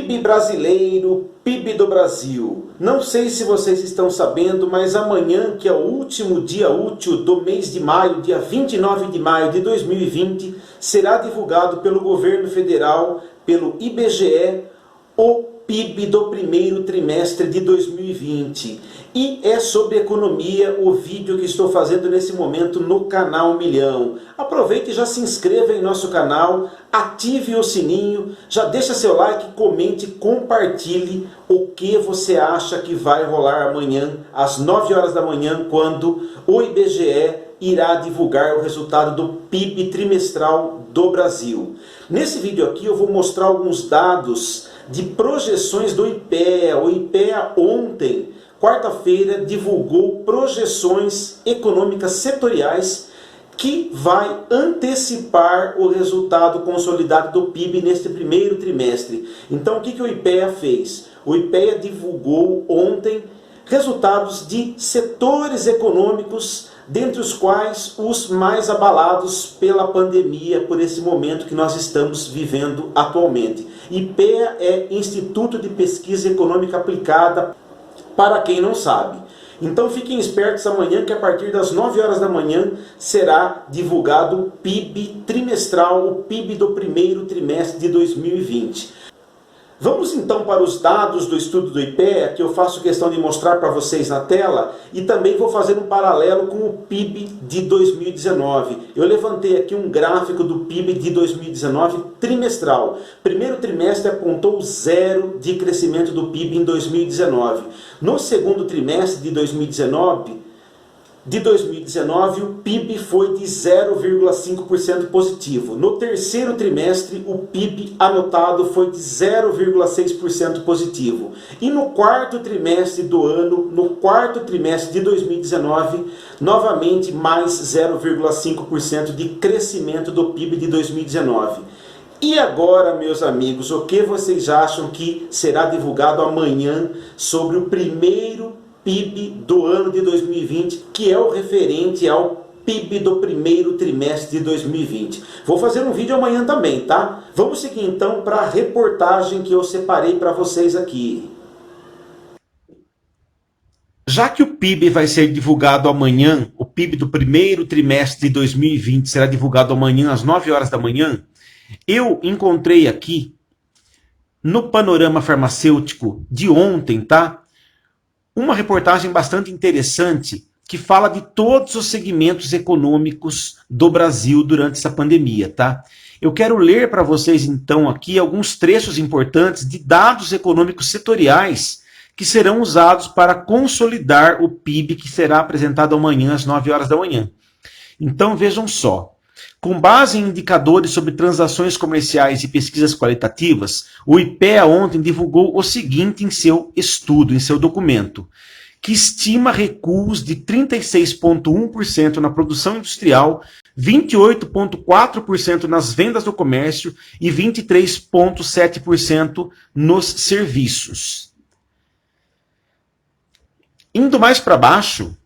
PIB brasileiro, PIB do Brasil. Não sei se vocês estão sabendo, mas amanhã, que é o último dia útil do mês de maio, dia 29 de maio de 2020, será divulgado pelo governo federal, pelo IBGE, o PIB do primeiro trimestre de 2020. E é sobre economia o vídeo que estou fazendo nesse momento no canal Milhão. Aproveite e já se inscreva em nosso canal, ative o sininho, já deixa seu like, comente, compartilhe o que você acha que vai rolar amanhã, às 9 horas da manhã, quando o IBGE irá divulgar o resultado do PIB trimestral do Brasil. Nesse vídeo aqui eu vou mostrar alguns dados de projeções do IPEA. O IPEA ontem, quarta-feira, divulgou projeções econômicas setoriais que vai antecipar o resultado consolidado do PIB neste primeiro trimestre. Então o que o IPEA fez? O IPEA divulgou ontem resultados de setores econômicos, dentre os quais os mais abalados pela pandemia, por esse momento que nós estamos vivendo atualmente. IPEA é Instituto de Pesquisa Econômica Aplicada, para quem não sabe. Então fiquem espertos amanhã, que a partir das 9 horas da manhã será divulgado o PIB trimestral, o PIB do primeiro trimestre de 2020. Vamos então para os dados do estudo do IPEA, que eu faço questão de mostrar para vocês na tela, e também vou fazer um paralelo com o PIB de 2019. Eu levantei aqui um gráfico do PIB de 2019 trimestral. Primeiro trimestre apontou 0 de crescimento do PIB em 2019. No segundo trimestre de 2019, o PIB foi de 0,5% positivo. No terceiro trimestre, o PIB anotado foi de 0,6% positivo. E no quarto trimestre do ano, no quarto trimestre de 2019, novamente mais 0,5% de crescimento do PIB de 2019. E agora, meus amigos, o que vocês acham que será divulgado amanhã sobre o primeiro PIB do ano de 2020, que é o referente ao PIB do primeiro trimestre de 2020. Vou fazer um vídeo amanhã também, tá? Vamos seguir então para a reportagem que eu separei para vocês aqui. Já que o PIB vai ser divulgado amanhã, o PIB do primeiro trimestre de 2020 será divulgado amanhã às 9 horas da manhã, eu encontrei aqui no panorama farmacêutico de ontem, tá? Uma reportagem bastante interessante que fala de todos os segmentos econômicos do Brasil durante essa pandemia, tá? Eu quero ler para vocês então aqui alguns trechos importantes de dados econômicos setoriais que serão usados para consolidar o PIB que será apresentado amanhã às 9 horas da manhã. Então vejam só. Com base em indicadores sobre transações comerciais e pesquisas qualitativas, o IPEA ontem divulgou o seguinte em seu estudo, em seu documento, que estima recuos de 36,1% na produção industrial, 28,4% nas vendas do comércio e 23,7% nos serviços. Indo mais para baixo,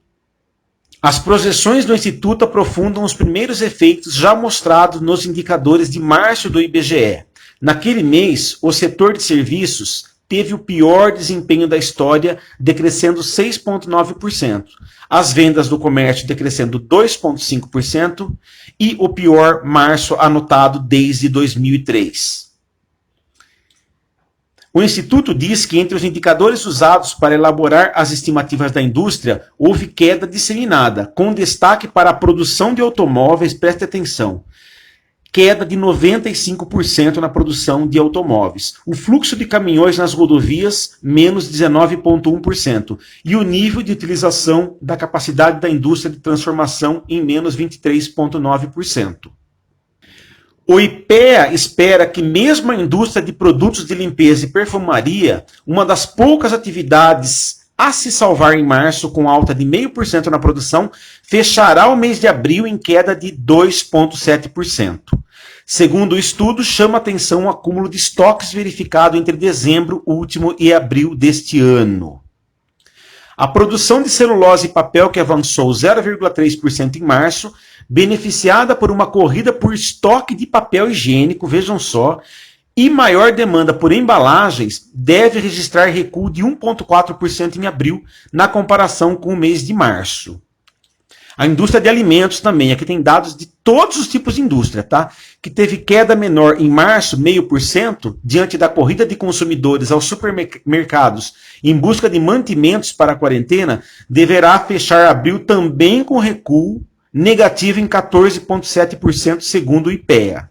as projeções do Instituto aprofundam os primeiros efeitos já mostrados nos indicadores de março do IBGE. Naquele mês, o setor de serviços teve o pior desempenho da história, decrescendo 6,9%. As vendas do comércio decrescendo 2,5% e o pior março anotado desde 2003. O Instituto diz que entre os indicadores usados para elaborar as estimativas da indústria, houve queda disseminada, com destaque para a produção de automóveis, preste atenção, queda de 95% na produção de automóveis. O fluxo de caminhões nas rodovias, menos 19,1%. E o nível de utilização da capacidade da indústria de transformação em menos 23,9%. O IPEA espera que mesmo a indústria de produtos de limpeza e perfumaria, uma das poucas atividades a se salvar em março, com alta de 0,5% na produção, fechará o mês de abril em queda de 2,7%. Segundo o estudo, chama atenção o acúmulo de estoques verificado entre dezembro último e abril deste ano. A produção de celulose e papel, que avançou 0,3% em março, beneficiada por uma corrida por estoque de papel higiênico, vejam só, e maior demanda por embalagens deve registrar recuo de 1,4% em abril, na comparação com o mês de março. A indústria de alimentos também, aqui tem dados de todos os tipos de indústria, tá? Que teve queda menor em março, 0,5%, diante da corrida de consumidores aos supermercados em busca de mantimentos para a quarentena, deverá fechar abril também com recuo negativo em 14,7%, segundo o IPEA.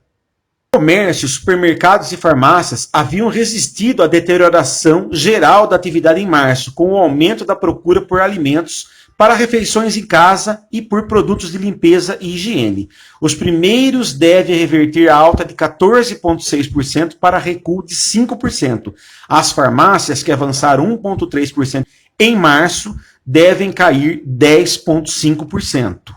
Comércios, supermercados e farmácias haviam resistido à deterioração geral da atividade em março, com o aumento da procura por alimentos para refeições em casa e por produtos de limpeza e higiene. Os primeiros devem reverter a alta de 14,6% para recuo de 5%. As farmácias, que avançaram 1,3% em março, devem cair 10,5%.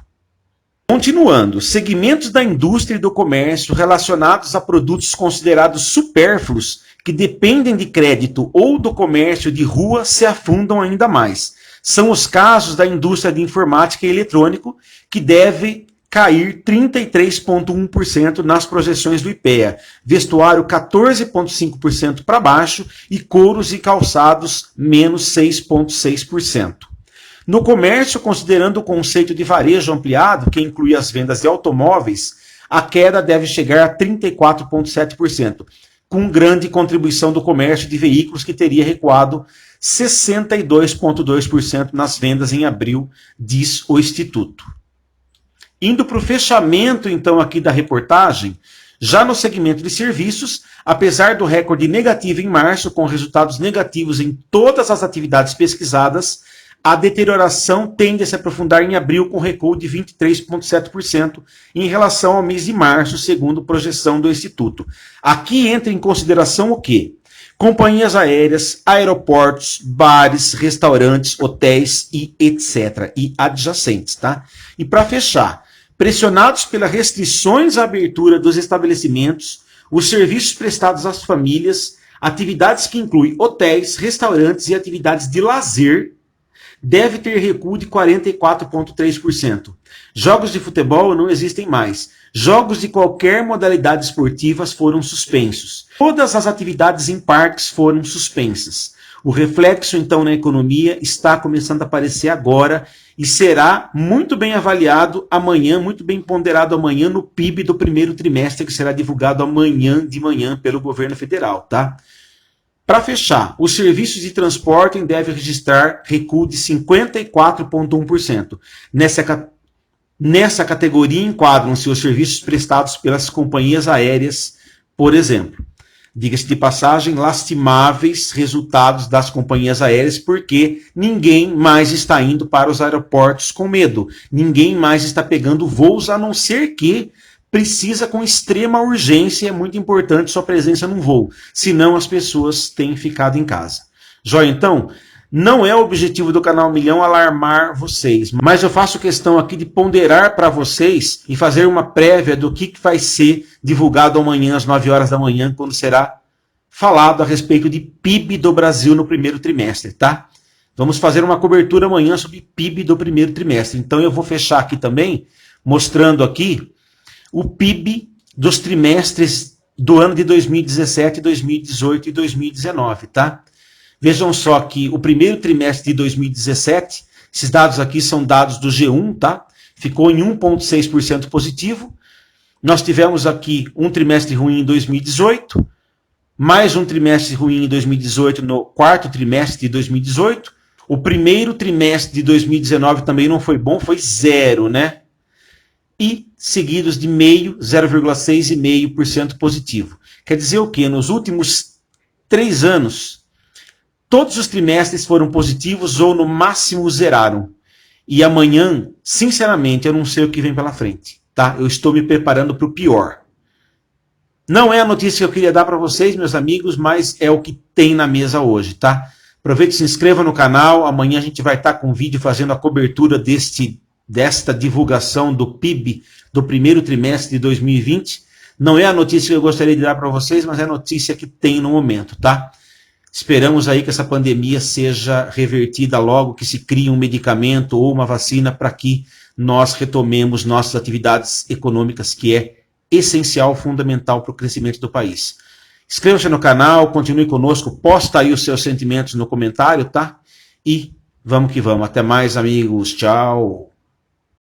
Continuando, segmentos da indústria e do comércio relacionados a produtos considerados supérfluos, que dependem de crédito ou do comércio de rua, se afundam ainda mais. São os casos da indústria de informática e eletrônico, que deve cair 33,1% nas projeções do IPEA, vestuário 14,5% para baixo e couros e calçados menos 6,6%. No comércio, considerando o conceito de varejo ampliado, que inclui as vendas de automóveis, a queda deve chegar a 34,7%, com grande contribuição do comércio de veículos, que teria recuado 62,2% nas vendas em abril, diz o Instituto. Indo para o fechamento, então, aqui da reportagem, já no segmento de serviços, apesar do recorde negativo em março, com resultados negativos em todas as atividades pesquisadas, a deterioração tende a se aprofundar em abril, com recuo de 23,7% em relação ao mês de março, segundo projeção do Instituto. Aqui entra em consideração o quê? Companhias aéreas, aeroportos, bares, restaurantes, hotéis e etc. e adjacentes, tá? E para fechar, pressionados pelas restrições à abertura dos estabelecimentos, os serviços prestados às famílias, atividades que incluem hotéis, restaurantes e atividades de lazer, deve ter recuo de 44,3%. Jogos de futebol não existem mais. Jogos de qualquer modalidade esportiva foram suspensos. Todas as atividades em parques foram suspensas. O reflexo, então, na economia está começando a aparecer agora e será muito bem avaliado amanhã, muito bem ponderado amanhã no PIB do primeiro trimestre, que será divulgado amanhã de manhã pelo governo federal, tá? Para fechar, os serviços de transporte devem registrar recuo de 54,1%. Nessa categoria enquadram-se os serviços prestados pelas companhias aéreas, por exemplo. Diga-se de passagem, lastimáveis resultados das companhias aéreas, porque ninguém mais está indo para os aeroportos com medo. Ninguém mais está pegando voos, a não ser que precisa com extrema urgência, é muito importante sua presença num voo, senão as pessoas têm ficado em casa. Joia, então, não é o objetivo do Canal Milhão alarmar vocês, mas eu faço questão aqui de ponderar para vocês e fazer uma prévia do que vai ser divulgado amanhã às 9 horas da manhã, quando será falado a respeito de PIB do Brasil no primeiro trimestre, tá? Vamos fazer uma cobertura amanhã sobre PIB do primeiro trimestre. Então eu vou fechar aqui também, mostrando aqui o PIB dos trimestres do ano de 2017, 2018 e 2019, tá? Vejam só que o primeiro trimestre de 2017, esses dados aqui são dados do G1, tá? Ficou em 1,6% positivo. Nós tivemos aqui um trimestre ruim em 2018, mais um trimestre ruim em 2018 no quarto trimestre de 2018. O primeiro trimestre de 2019 também não foi bom, foi 0, né? E seguidos de 0,6% e 0,5% positivo. Quer dizer o quê? Nos últimos 3 anos, todos os trimestres foram positivos ou no máximo zeraram. E amanhã, sinceramente, eu não sei o que vem pela frente, tá? Eu estou me preparando para o pior. Não é a notícia que eu queria dar para vocês, meus amigos, mas é o que tem na mesa hoje, tá? Aproveite e se inscreva no canal. Amanhã a gente vai estar com um vídeo fazendo a cobertura desta divulgação do PIB do primeiro trimestre de 2020. Não é a notícia que eu gostaria de dar para vocês, mas é a notícia que tem no momento, tá? Esperamos aí que essa pandemia seja revertida logo, que se crie um medicamento ou uma vacina para que nós retomemos nossas atividades econômicas, que é essencial, fundamental para o crescimento do país. Inscreva-se no canal, continue conosco, posta aí os seus sentimentos no comentário, tá? E vamos que vamos. Até mais, amigos. Tchau.